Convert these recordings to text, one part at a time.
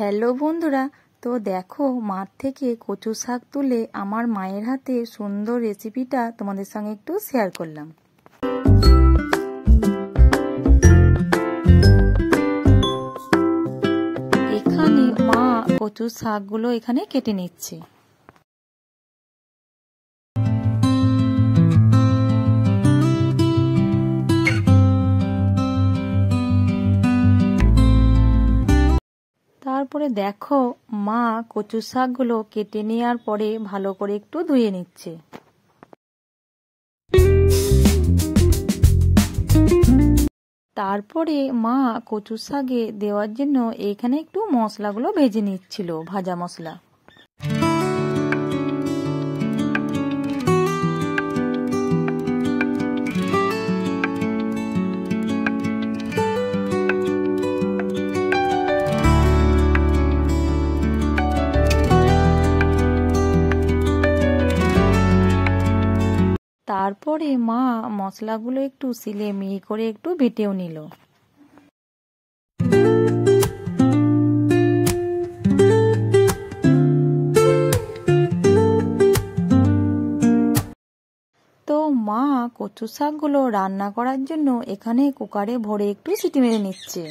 Hello বন্ধুরা, তো দেখো মাঠ থেকে কচু শাক তুলে আমার মায়ের হাতে সুন্দর রেসিপিটা তোমাদের সঙ্গে একটু শেয়ার করলাম। এখানে মা কচু শাকগুলো এখানে কেটে নিচ্ছে। তারপরে দেখো মা কচু শাকগুলো কেটে নেওয়ার পরে ভালো করে একটু ধুয়ে নিচ্ছে। তারপরে মা কচু শাকে দেওয়ার জন্য এখানে একটু মশলাগুলো ভেজে নিচ্ছিল, ভাজা মশলা। তারপরে মা মশলাগুলো একটু শিলে মিহি করে একটু বেটেও নিল। তো মা কচু শাকগুলো রান্না করার জন্য এখানে কুকারে ভরে একটু সিটি মেরে নিচ্ছে।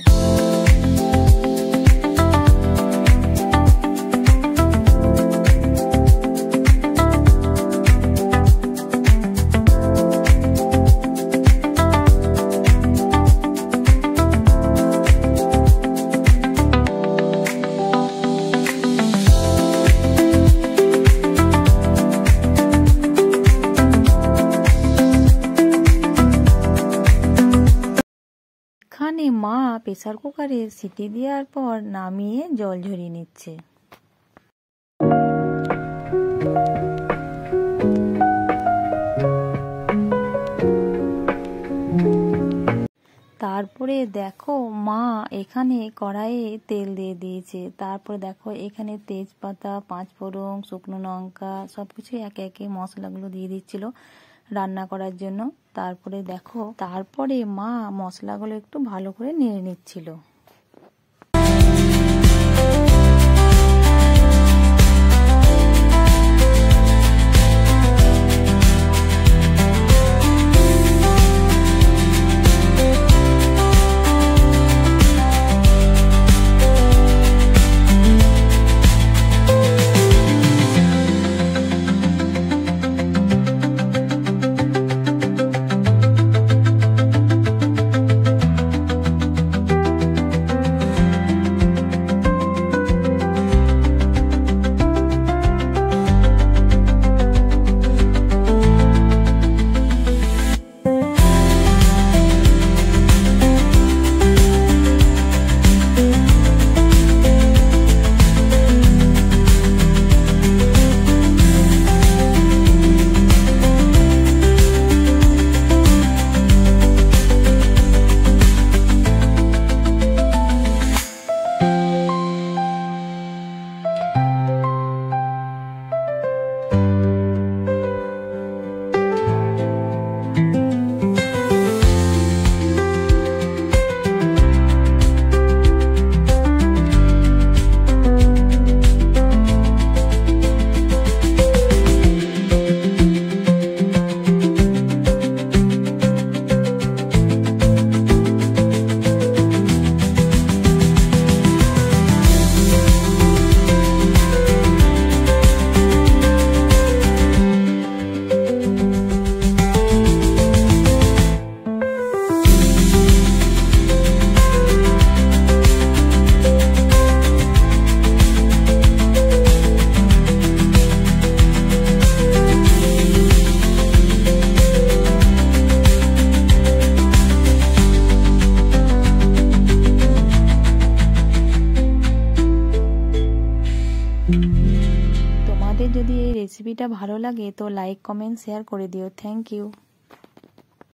এখানে মা প্রেসার কুকারে সিটি দেওয়ার পর নামিয়ে জল ঝরিয়ে নিচ্ছে। তারপরে দেখো মা এখানে কড়াইয়ে তেল দিয়ে দিয়েছে। তারপরে দেখো এখানে তেজপাতা, পাঁচফোড়ন, শুকনো লঙ্কা সবকিছু একে একে মশলাগুলো দিয়ে দিচ্ছিল রান্না করার জন্য। তারপরে মা মশলাগুলো একটু ভালো করে নেড়ে নিচ্ছিল। তোমাদের যদি এই রেসিপিটা ভালো লাগে তো লাইক, কমেন্ট, শেয়ার করে দিও। Thank you.